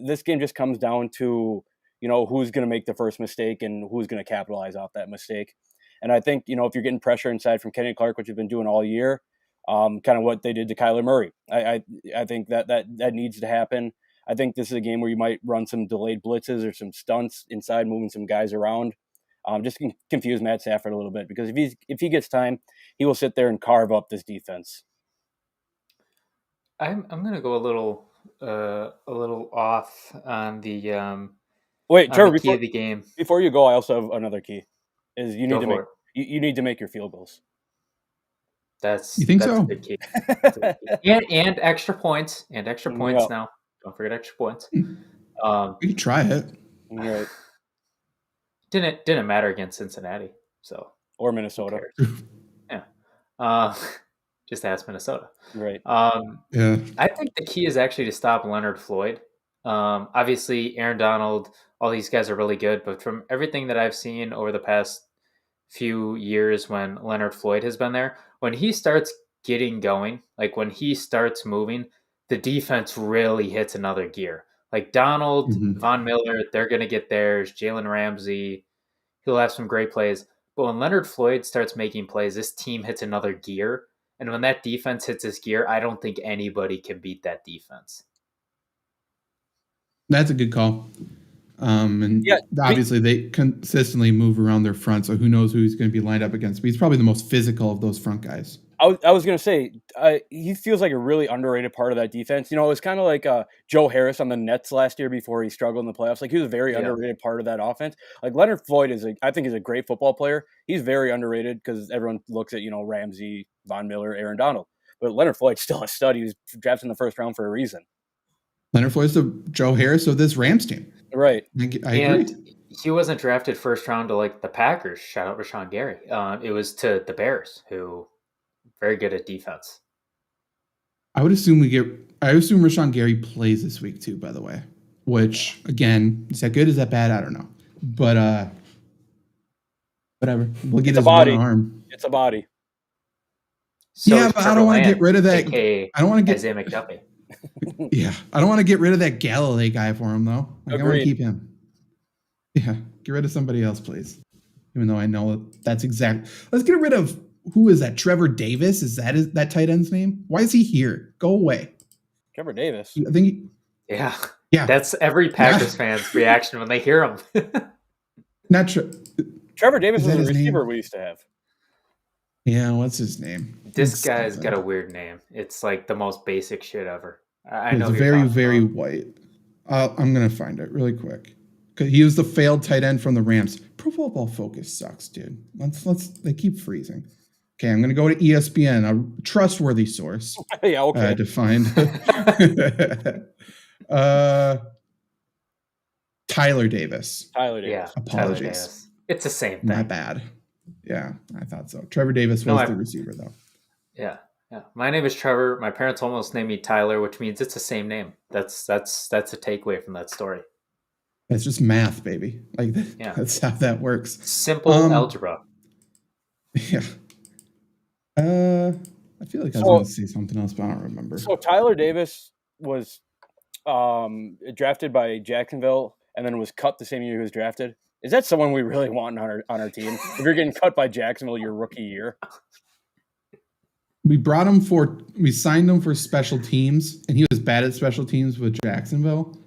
This game just comes down to, who's going to make the first mistake and who's going to capitalize off that mistake. And I think, if you're getting pressure inside from Kenny Clark, which you've been doing all year, kind of what they did to Kyler Murray, I think that needs to happen. I think this is a game where you might run some delayed blitzes or some stunts inside, moving some guys around. Just can confuse Matt Stafford a little bit because if he gets time, he will sit there and carve up this defense. I'm going to go a little off on the wait, Trevor, key of the game. Before you go, I also have another key. Is you need to make your field goals. You think so? A good key. and extra points now. Don't forget extra points. We could try it. Right. Didn't matter against Cincinnati, so or Minnesota. Yeah. Just ask Minnesota. Right. Yeah. I think the key is actually to stop Leonard Floyd. Obviously, Aaron Donald, all these guys are really good, but from everything that I've seen over the past few years when Leonard Floyd has been there, when he starts getting going, like when he starts moving, the defense really hits another gear. Like Donald, Von Miller, they're going to get theirs. Jalen Ramsey, he'll have some great plays. But when Leonard Floyd starts making plays, this team hits another gear. And when that defense hits this gear, I don't think anybody can beat that defense. That's a good call. Obviously they consistently move around their front, so who knows who he's going to be lined up against. But he's probably the most physical of those front guys. I was going to say, he feels like a really underrated part of that defense. It was kind of like Joe Harris on the Nets last year before he struggled in the playoffs. Like, he was a very underrated part of that offense. Like, Leonard Floyd I think is a great football player. He's very underrated because everyone looks at, Ramsey, Von Miller, Aaron Donald. But Leonard Floyd's still a stud. He was drafted in the first round for a reason. Leonard Floyd's the Joe Harris of this Rams team. Right. I agree. He wasn't drafted first round to, like, the Packers. Shout out Rashawn Gary. It was to the Bears, who very good at defense. I assume Rashawn Gary plays this week too, by the way. Which, again, is that good? Is that bad? I don't know. But whatever. We'll get his one arm. It's a body. So yeah, but I don't want to get rid of that. I don't want to get Isaiah McDuffie. Yeah, I don't want to get rid of that Galilee guy for him though. I want to keep him. Yeah, get rid of somebody else, please. Even though I know that's exact. Let's get rid of, who is that? Trevor Davis? Is that tight end's name? Why is he here? Go away. Trevor Davis. I think. Yeah. Yeah. That's every Packers fan's reaction when they hear him. Not sure. Trevor Davis Is was that a his receiver name? we used to have. Yeah, what's his name? This It's guy's got a something. weird name. It's like the most basic shit ever. I It's know who you're very, talking very about. white. I'm gonna find it really quick. 'Cause he was the failed tight end from the Rams. Pro Football Focus sucks, dude. Let's. They keep freezing. Okay, I'm gonna go to ESPN, a trustworthy source, Yeah, okay. to find. Tyler Davis. Tyler Yeah, Davis. Tyler Apologies. Davis. It's the same thing. My bad. Yeah, I thought so. Trevor Davis No, was the receiver, though. Yeah. My name is Trevor. My parents almost named me Tyler, which means it's the same name. That's a takeaway from that story. It's just math, baby. Like Yeah. that's how that works. Simple algebra. Yeah. I feel like I was going to say something else, but I don't remember. So Tyler Davis was drafted by Jacksonville and then was cut the same year he was drafted. Is that someone we really want on our team? If you're getting cut by Jacksonville your rookie year. We signed him for special teams, and he was bad at special teams with Jacksonville.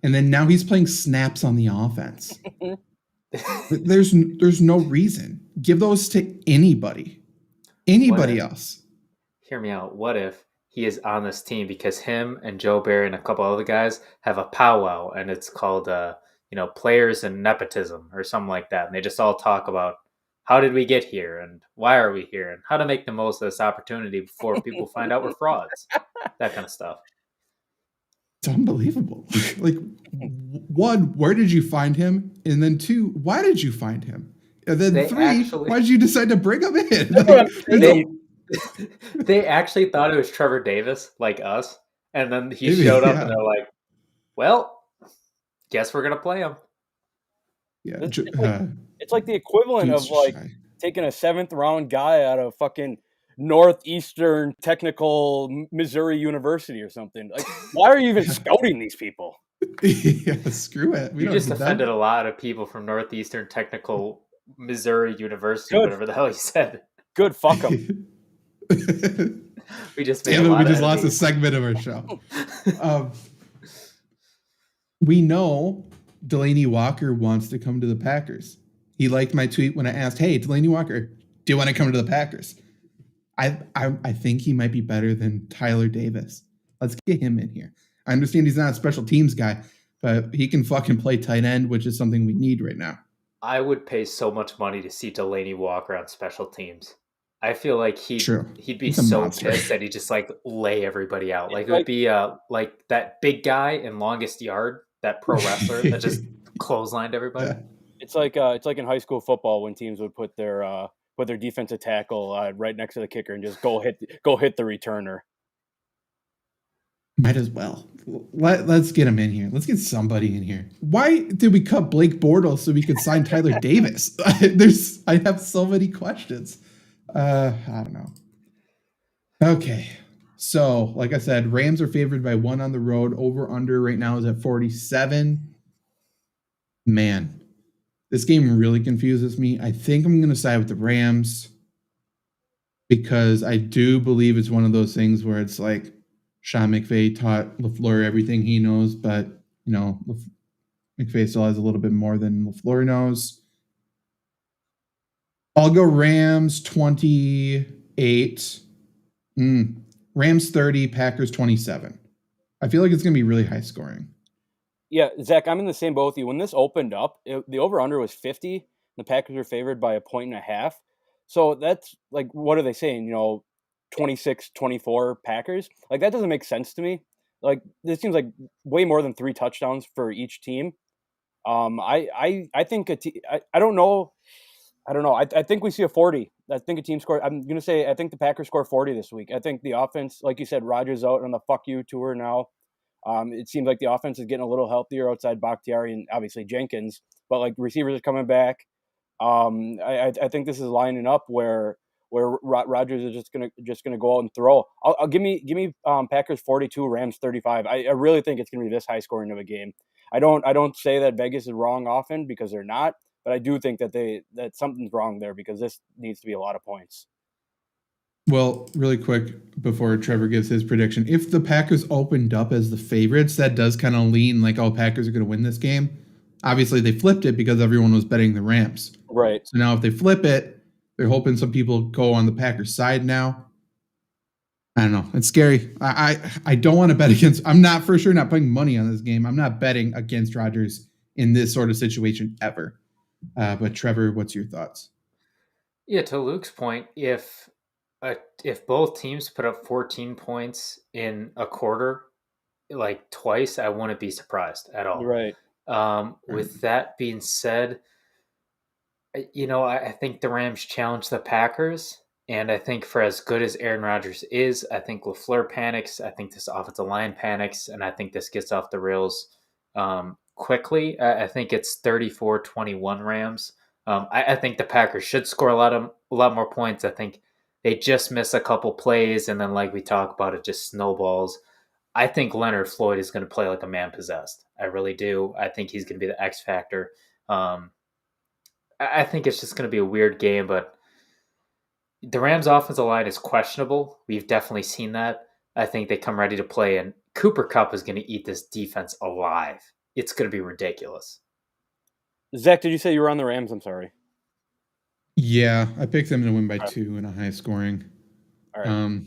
And then now he's playing snaps on the offense. There's no reason. Give those to anybody. Anybody else. Hear me out. What if he is on this team because him and Joe Barry and a couple other guys have a powwow, and it's called players and nepotism or something like that, and they just all talk about how did we get here and why are we here and how to make the most of this opportunity before people find out we're frauds, that kind of stuff. It's unbelievable. Like, one, where did you find him? And then two, why did you find him? And then three, why did you decide to bring him in? Like, they actually thought it was Trevor Davis, like us, and then he showed up and they're like, well, guess we're going to play him. Yeah, it's like the equivalent of like taking a 7th round guy out of fucking Northeastern Technical Missouri University or something. Like, why are you even scouting these people? Yeah, screw it. You just offended a lot of people from Northeastern Technical Missouri University, whatever the hell you said. Good, fuck them. We just lost a segment of our show. We know Delanie Walker wants to come to the Packers. He liked my tweet when I asked, "Hey, Delanie Walker, do you want to come to the Packers?" I think he might be better than Tyler Davis. Let's get him in here. I understand he's not a special teams guy, but he can fucking play tight end, which is something we need right now. I would pay so much money to see Delanie Walker on special teams. I feel like he'd be so pissed that he'd just like lay everybody out. Like it would be like that big guy in Longest Yard, that pro wrestler that just clotheslined everybody. Yeah. It's like in high school football when teams would put their defensive tackle right next to the kicker and just go hit the returner. Might as well. Let's get him in here. Let's get somebody in here. Why did we cut Blake Bortles so we could sign Tyler Davis? I have so many questions. I don't know. Okay. So, like I said, Rams are favored by 1 on the road. Over under right now is at 47. Man, this game really confuses me. I think I'm going to side with the Rams because I do believe it's one of those things where it's like Sean McVay taught LaFleur everything he knows, but, McVay still has a little bit more than LaFleur knows. I'll go Rams 28. Rams 30, Packers 27. I feel like it's going to be really high scoring. Yeah, Zach, I'm in the same boat with you. When this opened up, the over-under was 50. The Packers were favored by 1.5. So that's like, what are they saying? 26-24 Packers? Like, that doesn't make sense to me. Like, this seems like way more than 3 touchdowns for each team. I think I don't know. I don't know. I think we see a 40. I think a team score. I'm going to say I think the Packers score 40 this week. I think the offense, like you said, Rodgers out on the fuck you tour now. It seems like the offense is getting a little healthier outside Bakhtiari and obviously Jenkins, but like receivers are coming back. I think this is lining up where Rodgers is just gonna go out and throw. I'll give me Packers 42, Rams 35. I really think it's gonna be this high scoring of a game. I don't say that Vegas is wrong often because they're not, but I do think that something's wrong there because this needs to be a lot of points. Well, really quick before Trevor gives his prediction, if the Packers opened up as the favorites, that does kind of lean like, oh, Packers are going to win this game. Obviously, they flipped it because everyone was betting the Rams. Right. So now if they flip it, they're hoping some people go on the Packers side now. I don't know. It's scary. I don't want to bet against. I'm not for sure not putting money on this game. I'm not betting against Rodgers in this sort of situation ever. But Trevor, what's your thoughts? Yeah, to Luke's point, if both teams put up 14 points in a quarter, like twice, I wouldn't be surprised at all. Right. With that being said, I think the Rams challenge the Packers, and I think for as good as Aaron Rodgers is, I think LaFleur panics. I think this offensive line panics, and I think this gets off the rails quickly. I think it's 34-21 Rams. I think the Packers should score a lot more points. I think they just miss a couple plays, and then like we talk about, it just snowballs. I think Leonard Floyd is going to play like a man possessed. I really do. I think he's going to be the X factor. I think it's just going to be a weird game, but the Rams' offensive line is questionable. We've definitely seen that. I think they come ready to play, and Cooper Kupp is going to eat this defense alive. It's going to be ridiculous. Zach, did you say you were on the Rams? I'm sorry. Yeah, I picked them to win by 2 in a high scoring. All right.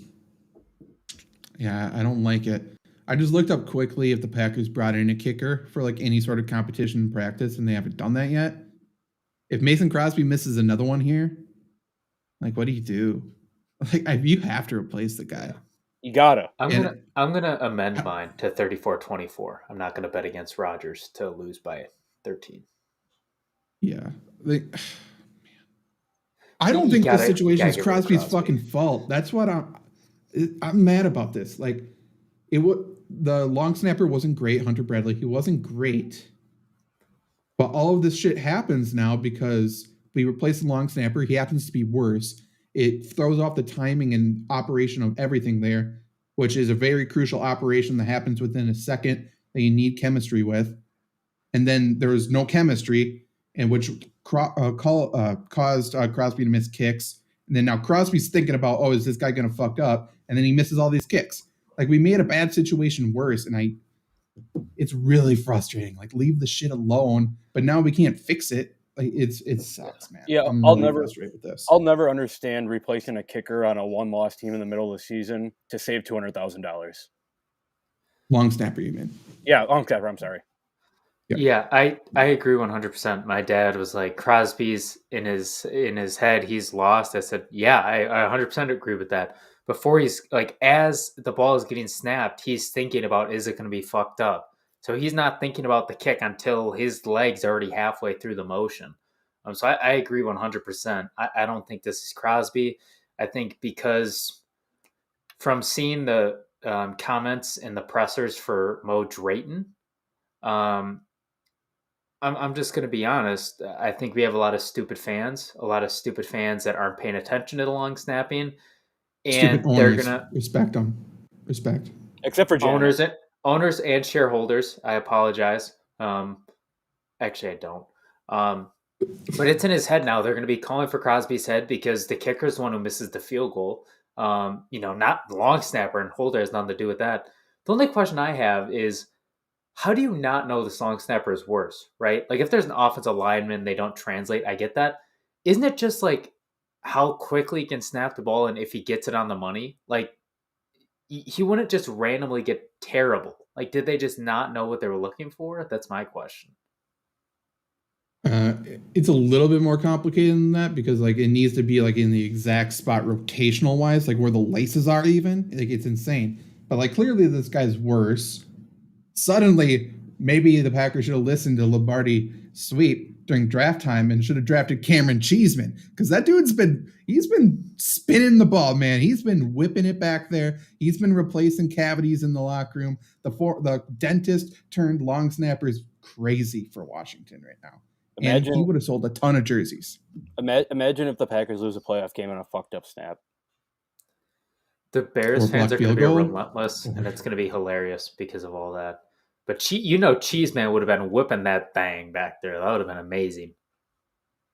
Yeah, I don't like it. I just looked up quickly if the Packers brought in a kicker for like any sort of competition in practice, and they haven't done that yet. If Mason Crosby misses another one here, like, what do you do? Like, you have to replace the guy. You gotta. I'm gonna amend mine to 34-24. I'm not gonna bet against Rodgers to lose by 13. Yeah, I don't think this situation is Crosby's fucking fault. That's what I'm mad about this. Like, the long snapper wasn't great, Hunter Bradley. He wasn't great. But all of this shit happens now because we replaced the long snapper. He happens to be worse. It throws off the timing and operation of everything there, which is a very crucial operation that happens within a second that you need chemistry with. And then there was no chemistry, and which caused Crosby to miss kicks. And then now Crosby's thinking about, oh, is this guy going to fuck up? And then he misses all these kicks. Like, we made a bad situation worse, and it's really frustrating. Like, leave the shit alone. But now we can't fix it. Like, it sucks, man. Yeah, I'm really frustrated with this. I'll never understand replacing a kicker on a one-loss team in the middle of the season to save $200,000. Long snapper, you mean? Yeah, long snapper. I'm sorry. Yeah, I agree 100%. My dad was like, Crosby's in his head, he's lost. I said, yeah, I 100% agree with that. Before he's like, as the ball is getting snapped, he's thinking about, is it going to be fucked up? So he's not thinking about the kick until his leg's already halfway through the motion. So I agree 100%. I don't think this is Crosby. I think because from seeing the comments in the pressers for Mo Drayton, I'm just going to be honest. I think we have a lot of stupid fans that aren't paying attention to the long snapping, and they're going to respect them. Respect. Except for Janet. owners and shareholders. I apologize. Actually, I don't. But it's in his head now. They're going to be calling for Crosby's head because the kicker is the one who misses the field goal. Not the long snapper, and Holder has nothing to do with that. The only question I have is, how do you not know this long snapper is worse, right? Like, if there's an offensive lineman, they don't translate. I get that. Isn't it just like how quickly he can snap the ball, and if he gets it on the money, like, he wouldn't just randomly get terrible. Like, did they just not know what they were looking for? That's my question. It's a little bit more complicated than that because, like, it needs to be like in the exact spot rotational wise, like where the laces are even. Like, it's insane. But like, clearly this guy's worse. Suddenly, maybe the Packers should have listened to Lombardi sweep during draft time and should have drafted Cameron Cheeseman, because that dude's been spinning the ball, man. He's been whipping it back there. He's been replacing cavities in the locker room. The dentist turned long snapper is crazy for Washington right now. And he would have sold a ton of jerseys. Imagine if the Packers lose a playoff game on a fucked up snap. The Bears fans are going to be relentless, and it's going to be hilarious because of all that. But Cheeseman would have been whipping that thing back there. That would have been amazing.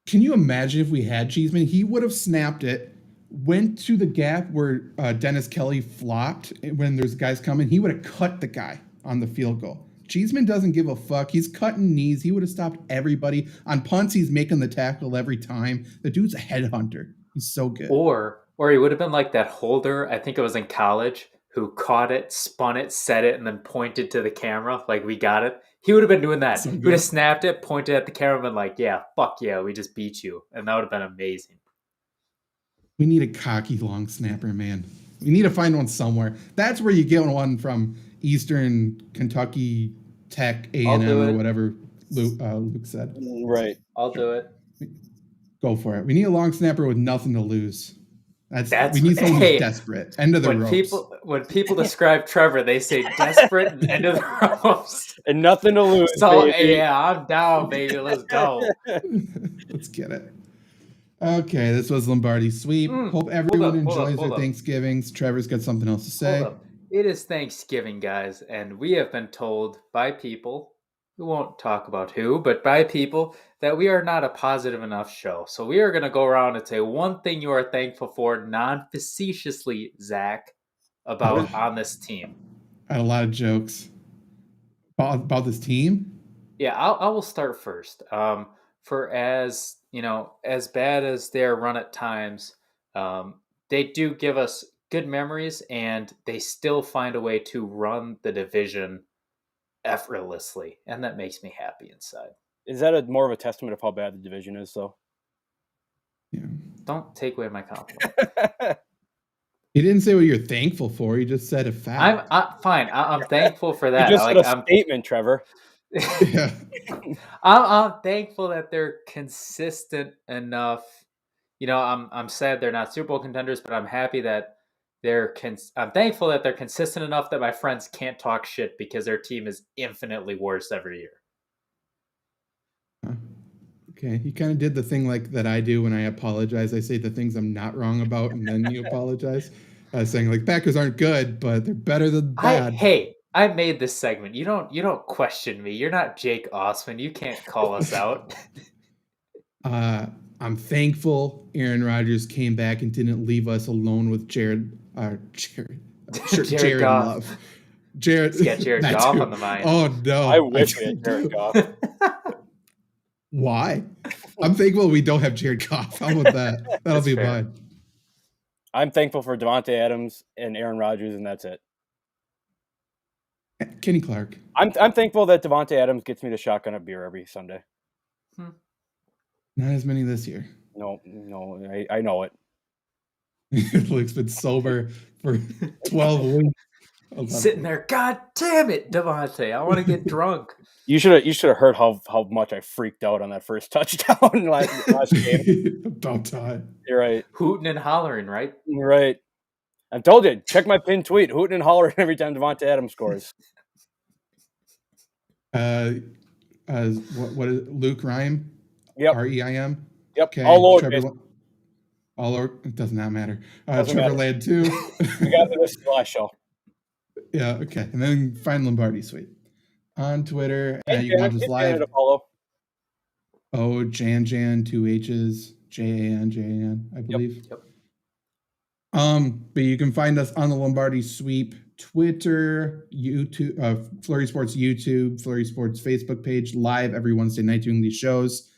Can you imagine if we had Cheeseman? He would have snapped it went to the gap where Dennis Kelly flopped when there's guys coming, he would have cut the guy on the field goal. Cheeseman doesn't give a fuck. He's cutting knees. He would have stopped everybody. On punts, he's making the tackle every time. The dude's a headhunter. He's so good. Or he would have been like that holder, I think it was in college, who caught it, spun it, set it, and then pointed to the camera like, we got it. He would have been doing that. So He would have snapped it, pointed at the camera, and been like, yeah, fuck yeah, we just beat you. And that would have been amazing. We need a cocky long snapper, man. We need to find one somewhere. That's where you get one from Eastern Kentucky Tech, A&M, or whatever Luke said. Right. I'll do it. Go for it. We need a long snapper with nothing to lose. We need someone who's desperate. End of the ropes. When people describe Trevor, they say desperate and end of the ropes. And nothing to lose. So, baby. yeah, I'm down, baby. Let's go. Let's get it. Okay, this was Lombardi Sweep. Hope everyone enjoys their Thanksgivings. Trevor's got something else to say. It is Thanksgiving, guys, and we have been told by people, we won't talk about who, but by people, that we are not a positive enough show. So we are going to go around and say one thing you are thankful for, non-facetiously, Zach, about on this team. I had a lot of jokes about this team. Yeah, I will start first. For as bad as their run at times, they do give us good memories, and they still find a way to run the division effortlessly, and that makes me happy inside. Is that more of a testament of how bad the division is, though? Yeah. Don't take away my compliment. He didn't say what you're thankful for. He just said a fact. I'm fine. I'm thankful for that. You just said a statement, Trevor. Yeah. I'm thankful that they're consistent enough. I'm sad they're not Super Bowl contenders, but I'm happy that I'm thankful that they're consistent enough that my friends can't talk shit because their team is infinitely worse every year. Okay, you kind of did the thing like that I do when I apologize. I say the things I'm not wrong about, and then you apologize. Saying like Packers aren't good, but they're better than bad. I made this segment. You don't question me. You're not Jake Osman. You can't call us out. I'm thankful Aaron Rodgers came back and didn't leave us alone with Jared Love. Let's get Jared Goff on the mind. Oh no! I wish we had Jared Goff. Why? I'm thankful we don't have Jared Goff. How about that? That'll be fine. I'm thankful for Devontae Adams and Aaron Rodgers, and that's it. Kenny Clark. I'm thankful that Devontae Adams gets me to shotgun a beer every Sunday. Not as many this year. No, I know it. Luke's been sober for 12 weeks. Sitting there, God damn it, Devontae, I want to get drunk. You should have heard how much I freaked out on that first touchdown last game. About time. You're right. Hooting and hollering, right? You're right. I told you, check my pinned tweet. Hooting and hollering every time Devontae Adams scores. What is it? Luke Rhyme? Yep. R-E-I-M? Yep. Okay. All over. It does not matter. Doesn't Trevor matter. Ladd too. We got to this last show. Yeah, okay. And then find Lombardi Sweep on Twitter. You can watch us live. Oh, Jan, 2 H's, Jan, I believe. Yep. But you can find us on the Lombardi Sweep Twitter, YouTube, Flurry Sports YouTube, Flurry Sports Facebook page, live every Wednesday night doing these shows.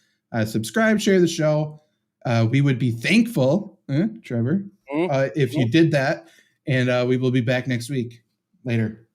Subscribe, share the show. We would be thankful, Trevor, if you did that. And we will be back next week. Later.